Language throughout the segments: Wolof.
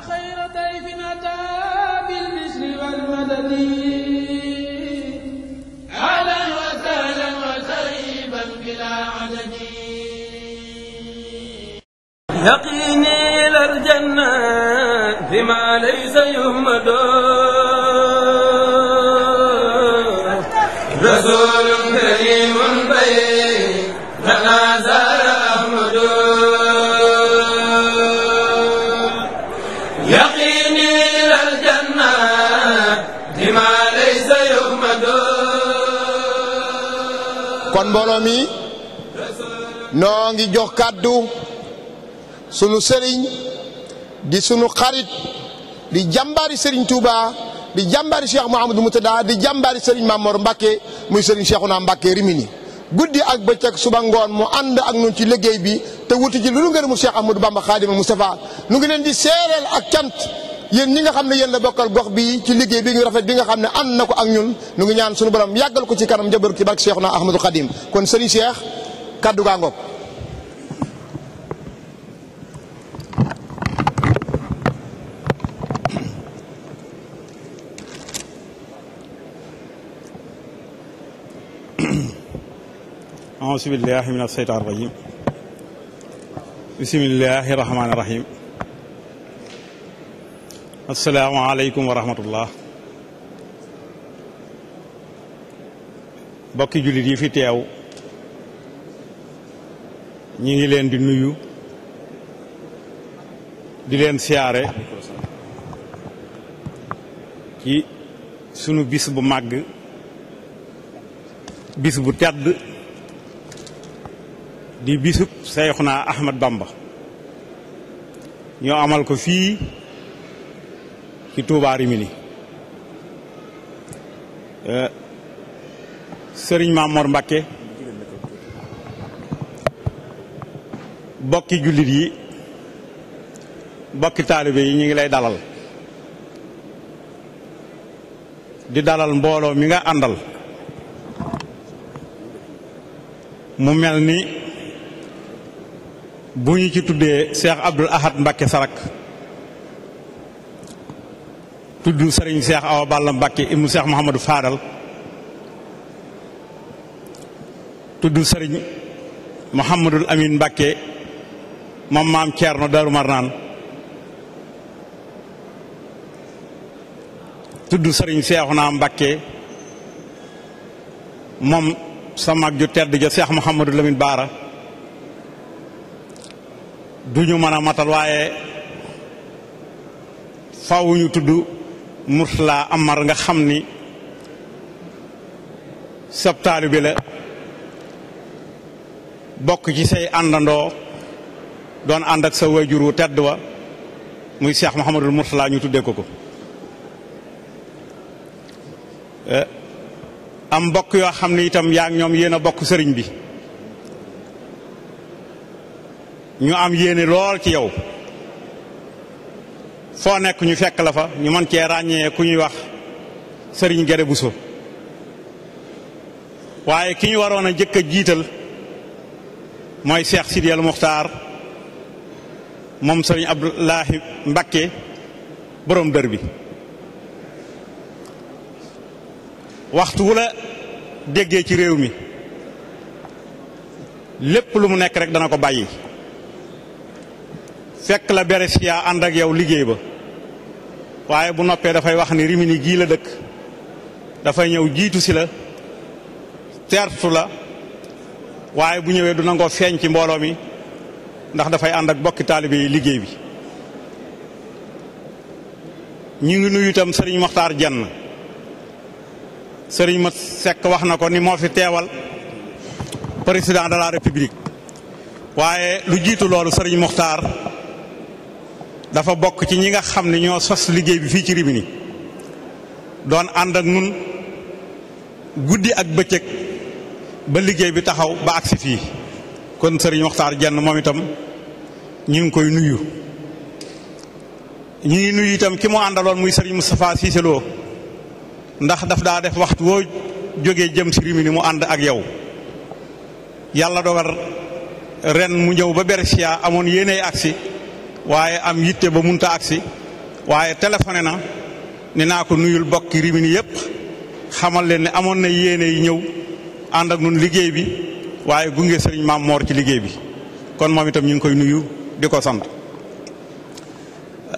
خير ضيف أتى بالبشر والمدد أهلا وسهلا وترحيبا بلا عدد يقيني إلى الجنة بما ليس يهمد رسول كريم بين تنازل أحمد يقيني إلى الجنة بما ليس يهمد. kon mbooloo mi noo ngi jox kàddu sunu sëriñ di sunu xarit di jàmbaari Serigne Touba di jàmbaari Cheikh Mouhamadou Moutada di jàmbaari Serigne Mamor Mbacke muy Serigne Cheikhouna Mbacke Rimini guddi ak bëccëg suba ngoon mu ànd ak ñun ci liggéey bi te wuti ci lu ngërëmu Cheikh Ahmadou Bamba Khadimul Moustapha nu ngi leen di seereel ak cant yéen ñi nga xam ne yéen la bokkal gox bi ci liggéey bi ñu rafet bi nga xam ne ànd na ko ak ñun nu ngi ñaan sunu borom yàggal ko ci kanam njaboot ci barke Cheikhouna Ahmadou Khadim kon Serigne Cheikh kaddu gaa ngoog. أعوذ بالله من الشيطان الرجيم بسم الله الرحمن الرحيم السلام عليكم ورحمة الله bokki jullit yi fi teew ñi ngi leen di nuyu di leen siyaare ci sunu bis bu màgg bis bu tedd di bisub Seexuna Ahmad Bamba ñoo amal ko fii ci Touba Rimini Sëriñ Mamor Mbacke bokki jullit yi bokki taalibe yi ñu ngi lay dalal di dalal mbooloo mi nga àndal mu mel ni bu ñu ci tuddee Cheikh Abdoul Ahad Mbacke Sarak tudd Serigne Cheikh Awa Balla Mbacke ibnu Cheikh Mouhamadou Fadal tudd Serigne Mouhamadul Amin Mbacke moom maam Thierno Darou Marnaan tudd Serigne Cheikhouna Mbacke moom sa mag ju tedd ja Cheikh Mouhamadou Lamine Baara duñu mën a matal waaye faaw ñu tudd Mourtala Amar nga xam ni sab taalibe la bokk ci say àndandoo doon ànd ak sa wayjur wu tedd wa muy Cheikh Mouhamadul Mourtala ñu tuddee ko ko am mbokk yoo xam ne itam yaa ngi ñoom yéen a bokk sëriñ bi ñu am yéene lool ci yow foo nekk ñu fekk la fa ñu mën cee ràññee ku ñuy wax sëriñ Gere Buso waaye ki ñu waroon a jëkk a jiital mooy Cheikh Sidi El Muxtaar moom sëriñ Abdoulahi Mbacke borom dër bi waxtu wu la déggee ci réew mi lépp lu mu nekk rek dana ko bàyyi fekk la Beresia ànd ak yow liggéey ba waaye bu noppee dafay wax ni Rimini gii la dëkk dafay ñëw jiitu si la teertu la waaye bu ñëwee du nangoo feeñ ci mbooloo mi ndax dafay ànd ak bokki taalibe yi liggéey bi ñu ngi nuyu itam sëriñ Moxtaar Jenn sëriñ ma Seck wax na ko ni moo fi teewal président de la république waaye lu jiitu loolu sëriñ Moxtaar dafa bokk ci ñi nga xam ne ñoo sos liggéey bi fii ci Rimini doon ànd ak nun guddi ak bëccëg ba liggéey bi taxaw ba agsi fii kon sëriñ Moxtaar Jenn moom itam ñu ngi koy nuyu ñu ngi nuyu itam ki mu àndaloon muy sëriñ Moustapha Cissé Lo ndax daf daa def waxtu woo jógee jëm si Rimini mu ànd ak yow yàlla dogal ren mu ñëw ba Beresia amoon yéeney agsi waaye am yitte ba munta agsi waaye téléphoné na ni naa ko nuyul bokki Rimini yëpp xamal leen ne amoon na yéene yi ñëw ànd ak nun liggéey bi waaye gunge sëriñ Maam Moor ci liggéey bi kon moom itam ñu ngi koy nuyu di ko sant.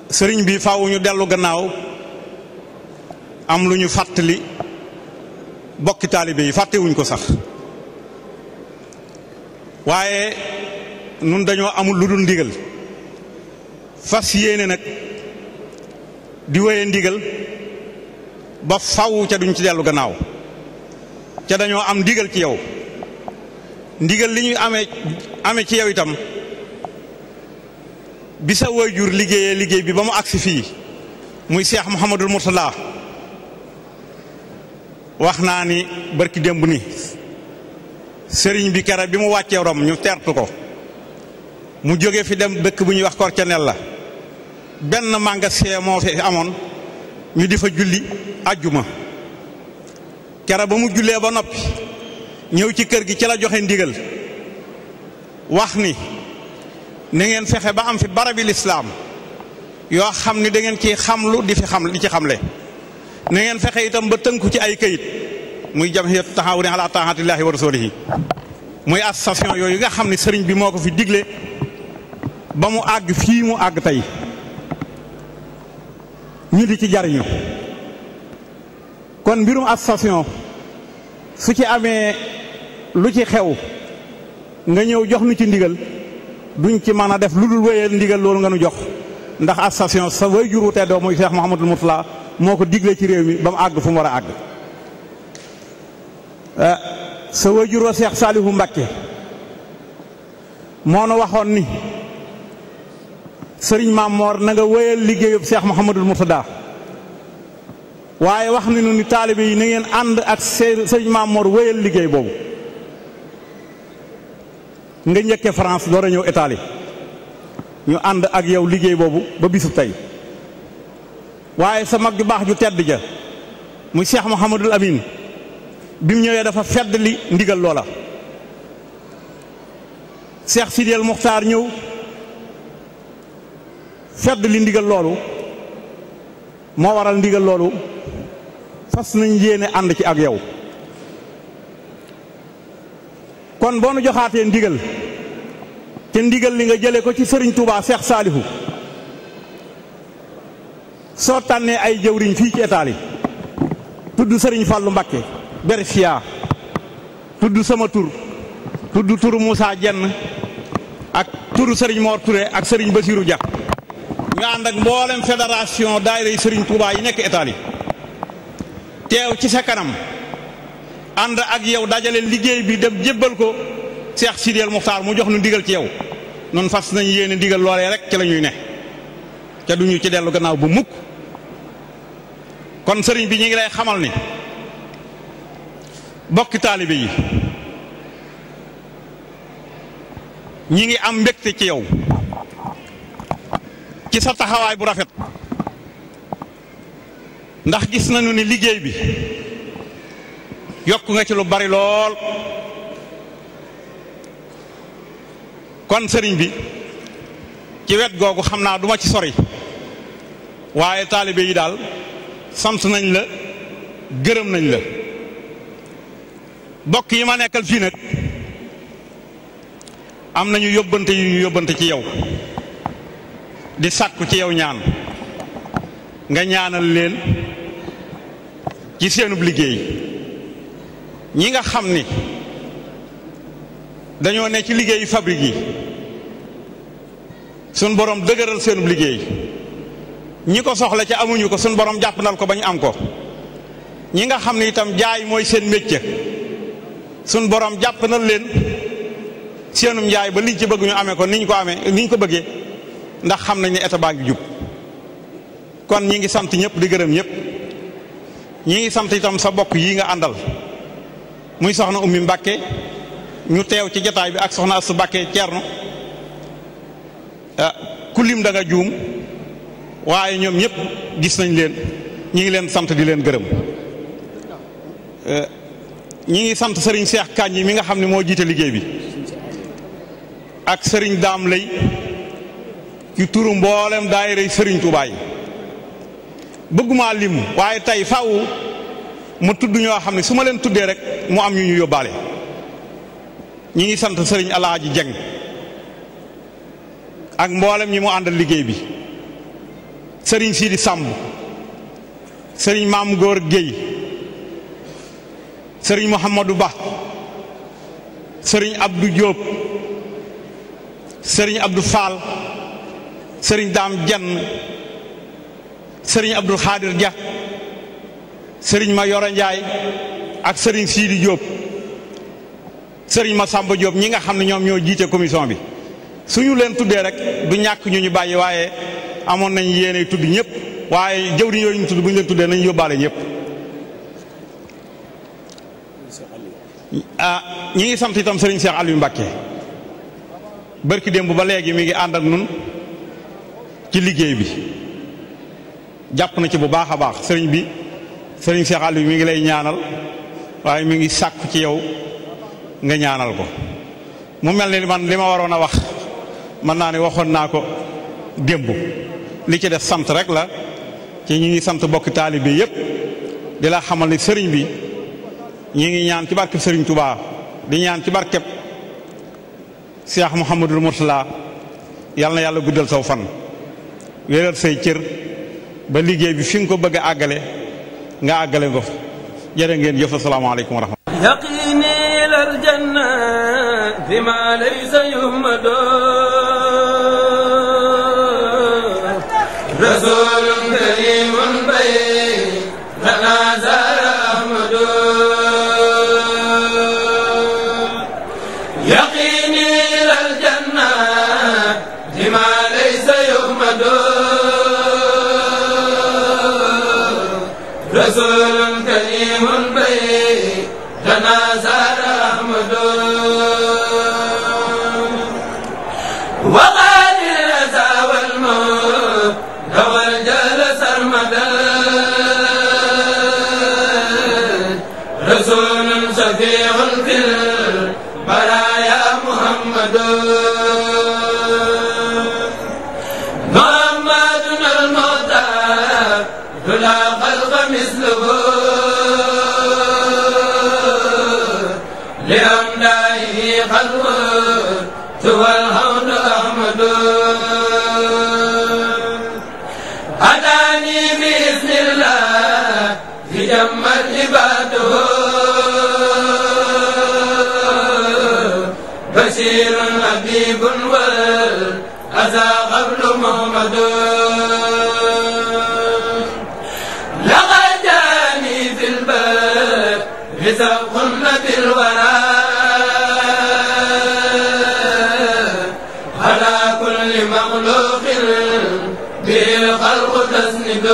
sëriñ bi faaw ñu dellu gannaaw am lu ñu fàttali bokki taalibe yi fàttewuñ ko sax waaye nun dañoo amul lu dul ndigal fas yéene nag di wéye ndigal ba faw ca duñ ci dellu gannaaw ca dañoo am ndigal ci yow ndigal li ñuy amee ci yow itam bi sa waajur liggéeyee liggéey bi ba mu agsi fii muy Cheikh Mouhamadul Mourtala wax naa ni barki démb ni sëriñ bi kere bi mu wàccee Rom ñu tertu ko mu jóge fi dem dëkk bu ñuy wax Korcenel la benn magasin moo fi amoon ñu di fa julli ajjuma kere ba mu jullee ba noppi ñëw ci kër gi ci la joxe ndigal wax ni na ngeen fexe ba am fi barabi lislaam yoo xam ni da ngeen ciy xamlu di ci xamle na ngeen fexe itam ba tënku ci ay këyit muy jamhiyatu taxawuni ala taatillahi wa rasulihi muy association yooyu nga xam ne sëriñ bi moo ko fi digle ba mu àgg fii mu àgg tey ñu di ci jariñu kon mbirum association su ci amee lu ci xew nga ñëw jox nu ci ndigal duñ ci mën a def lu dul wéyal ndigal loolu nga nu jox ndax association sa way juru teddoo muy Cheikh Mouhamadul Mourtala moo ko digle ci réew mi ba mu àgg fu mu war a àgg sa way juroo Cheikh Salihu Mbacké moo nu waxoon ni sëriñ Maam Moor na nga wéyal liggéeyub Cheikh Mouhamadul Mourtada waaye wax nañu ni taalibe yi na ngeen ànd ak sëriñ Maam Moor wéyal liggéey boobu nga njëkke France door a ñëw Italie ñu ànd ak yow liggéey boobu ba bisub tey waaye sa mag ju baax ju tedd ja muy Cheikh Mouhamadul Amin bi mu ñëwee dafa fedd li ndigal loola Cheikh Sidiyal Muxtaar ñëw fedd li ndigal loolu moo waral ndigal loolu fas nañ yéene ànd ci ak yow kon boo nu joxaatee ndigal te ndigal li nga jële ko ci sëriñ Touba Cheikh Salihu soo tànnee ay jëwriñ fii ci Italie tudd sëriñ Fallou Mbacké Berifia tudd sama tur tudd turu Moussa Jenn ak turu sëriñ Mor Touré ak sëriñ Basirou Dia ñu ànd ak mboolem fédération daayira yi sëriñ Touba yi nekk Italie teew ci sa kanam ànd ak yow dajale liggéey bi dem jébbal ko Cheikh Sidiyal Muxtaar mu jox nu ndigal ci yow noonu fas nañ yéene ndigal loolee rek ci la ñuy ne ca duñu ci dellu gannaaw bu mukk kon sëriñ bi ñu ngi lay xamal ni bokki taalibe yi ñi ngi am mbégte ci yow ci sa taxawaay bu rafet ndax gis nañu ni liggéey bi yokk nga ci lu bari lool kon sëriñ bi ci wet googu xam naa duma ci sori waaye taalibe yi daal sant nañ la gërëm nañ la bokk yi ma nekkal fii nag am nañu yóbbante yu ñu yóbbante ci yow di sàkku ci yow ñaan nga ñaanal leen ci seenub liggéey ñi nga xam ni dañoo ne ci liggéeyu fabrique yi suñ borom dëgëral seenub liggéey ñi ko soxla ca amuñu ko suñ borom jàppandal ko ba ñu am ko ñi nga xam ni itam jaay mooy seen métier suñ borom jàppandal leen seenum njaay ba liñ ci bëgg ñu amee ko niñ ko amee niñ ko bëggee ndax xam nañ ne état baa ngi jub kon ñi ngi sant ñëpp di gërëm ñëpp ñi ngi sant itam sa bokk yi nga àndal muy soxna Ummi Mbacké ñu teew ci jataay bi ak soxna Asu Mbacké Ceerno ku lim da nga juum waaye ñoom ñëpp gis nañ leen ñi ngi leen sant di leen gërëm ñi ngi sant sëriñ Cheikh Kañ mi nga xam ne moo jiite liggéey bi ak sëriñ Daam Lay ci turu mboolem daayira sëriñ Touba yi bëgguma lim waaye tey faaw mu tudd ñoo xam ne su ma leen tuddee rek mu am ñu ñu yóbbaale. ñi ngi sant sëriñ Alaaji Jeng ak mboolem ñi mu àndal liggéey bi, sëriñ Sidi Samb, sëriñ Maam Góor Géey, sëriñ Mouhamadou Ba, sëriñ Abdou Diop, sëriñ Abdou Fall, sëriñ Daam Jenn, sëriñ Abdou Khadir Dia, sëriñ Mayoro Njaay ak sëriñ Sidi Diop, sëriñ Massamba Diop, ñi nga xam ne ñoom ñoo jiite commission bi. suñu leen tuddee rek du ñàkk ñu ñu bàyyi, waaye amoon nañ yéene tudd ñëpp, waaye jëwriñ yooyu ñu tudd bu ñu leen tuddee nañ yóbbaale ñëpp. ñi ngi sant itam sëriñ Cheikh Aliou Mbacké barki démb ba léegi mi ngi ànd ak nun ci liggéey bi, jàpp na ci bu baax a baax. sëriñ bi sëriñ Cheikh Aliou mi ngi lay ñaanal, waaye mi ngi sàkku ci yow nga ñaanal ko. mu mel ni man li ma waroon a wax mën naa ne waxoon naa ko démb, li ci def sant rek la ci ñi ngi sant bokki taalibe yépp di la xamal ni sëriñ bi ñi ngi ñaan ci barkeb sëriñ Touba, di ñaan ci barkeb Cheikh Mouhamadul Mourtala, yàlla na yàlla guddal saw fan, wéral say cër ba liggéey bi fi nga ko bëgg a àggale nga àggale ko fa. jërë ngeen jëf, asalaamaaleykum wa rahmatulah. yaqini ilal janna bima laysa yuhmadu rasulun karimun baynana zara ahmadu yaqini ilal janna bima laysa yuhmadu rasulun karimun baynana zara ahmadu رسول شفيع في البرايا محمد محمدنا المختار لا خلق مثله لأمدائه خلق هو الهون أحمد أتاني بإذن الله لجمت عباده بشير حبيب والأذى قبل محمد لقد جاني في البر سبق بالورى على كل مخلوق به الخلق تسند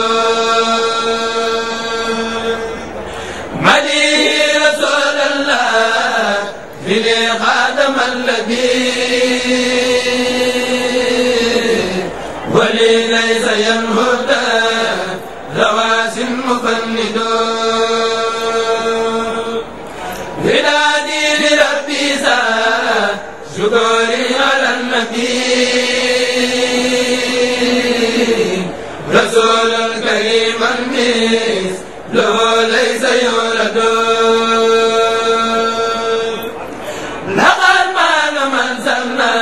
مديه رسول الله إلي خاتم الذي ولي ليس ينهد رواس مفند ولادي لربي ساد شكري على النبي رسول كريم الميس له ليس يولد لقد مال من سمى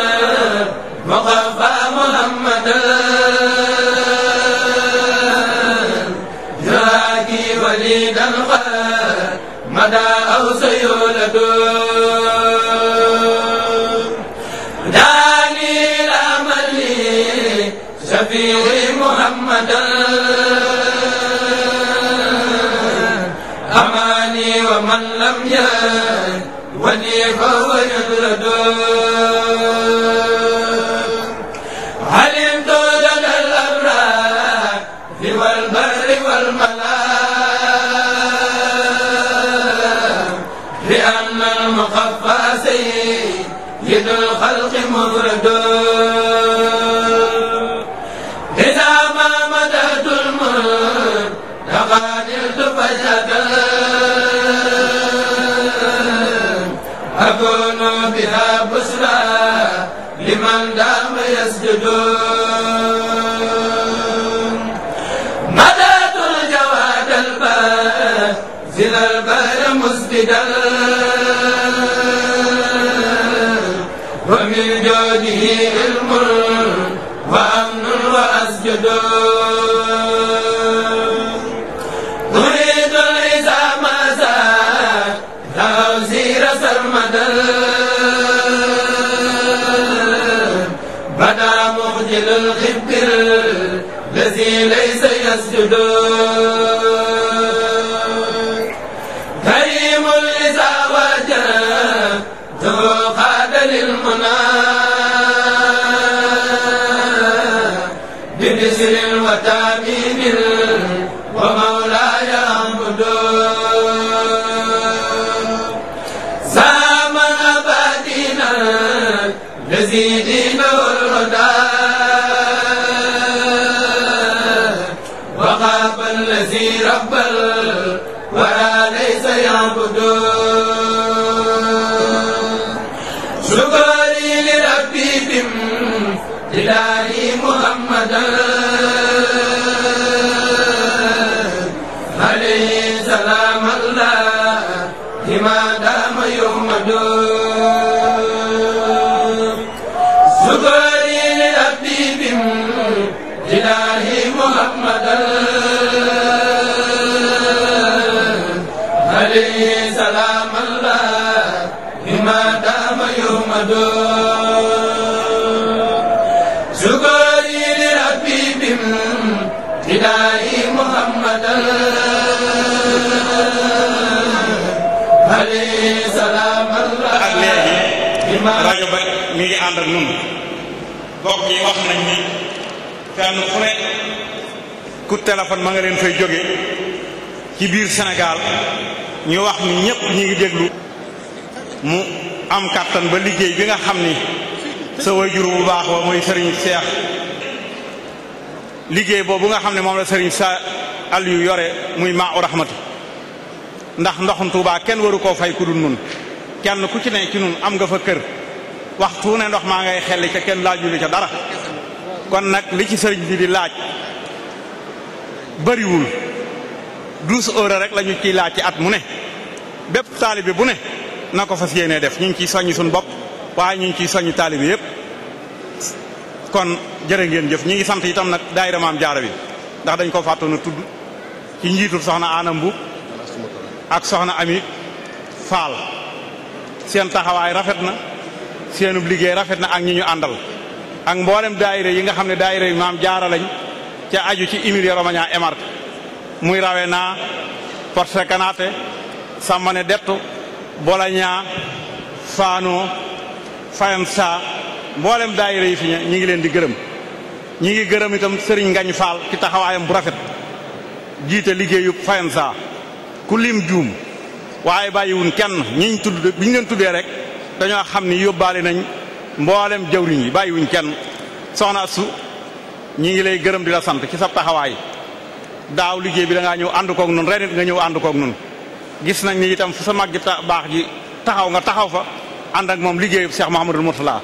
وقفى محمدا يراكي وليدا قد مدى أو سيولد داني الأمل شفيعي محمدا أماني ومن لم يهد ولي فهو يطرد علمت لدى الأبرار والبر والملاك لأن المخفى سيد الخلق مفرد إذا ما مدت الملك لقادرت فجأة أكون بها بشرى لمن دام يسجد مدت مفيدا ومن جوده علم وأمن وأسجد أريد إذا ما زاد توزير سرمدا بدا مخجل الخبر الذي ليس يسجد كريم إذا وجدته قاد للمنى ببشر وتامين ومولاي أعبد سام أبادينا الذي دينه الهدى وخاف الذي رب الورى ليس يعبد شكري لربي بامتداري محمدا عليه سلام الله ما دام يحمد شكري لربي بامتداري محمدا عليه سلام الله ما دام يحمد شكري لربي بامتداري محمدا عليه سلام الله. ak léegi rajo ba mi ngi ànd ak ñun bokk yi wax nañ ni fenn fu ne ku téléphone ma nga leen fay jóge ci biir Sénégal ñu wax ni ñëpp ñi ngi déglu mu am kàttan ba liggéey bi nga xam ni sa waajur bu baax wa mooy Serigne Cheikh liggéey boobu nga xam ne moom la Serigne sa Aliou yore muy maa u rahmati ndax ndoxum Tuubaa kenn waru koo fay ku dul nun kenn ku ci ne ci nun am nga fa kër waxtu ne ndox maa ngay xelli ca kenn laajuli ca dara kon nag li ci sëriñ bi di laaj bariwul 12 heures rek la ñu ciy laaj ci at mu ne bépp taalibe bu ne na ko fas yéenee def ñu ngi ciy soññi suñu bopp waaye ñu ngi ciy soññi taalibe yépp kon jërë ngeen jëf ñi ngi sant itam nag daayira Maam Jaara bi ndax dañ ko fàttoon a tudd ci njiitul soxna Ana Mbu ak soxna Ami Faal seen taxawaay rafet na seenub liggéey rafet na ak ñi ñu àndal ak mboolem daayira yi nga xam ne daayira yi Maam Jaara lañ ca aju ci Emilia Romagna et Marche muy Ravenna Porto Canate Sammane Detto Bologna Fano Faenza mboolem daayira yi fi ñi ngi leen di gërëm ñi ngi gërëm itam sëriñ Ngañ Faal ci taxawaayam bu rafet jiite liggéeyub Faenza ku lim juum waaye bàyyiwun kenn ñiñ tudd bi ñu leen tuddee rek dañoo xam ni yóbbaale nañ mboolem jawriñ yi bàyyiwuñ kenn soxna su ñi ngi lay gërëm di la sant ci sa taxawaay daaw liggéey bi da ngaa ñëw ànd koog nun ren it nga ñëw ànd koog nun gis nañ ni itam fu sa mag ji baax ji taxaw nga taxaw fa ànd ak moom liggéeyub Cheikh Mouhamadul Mourtala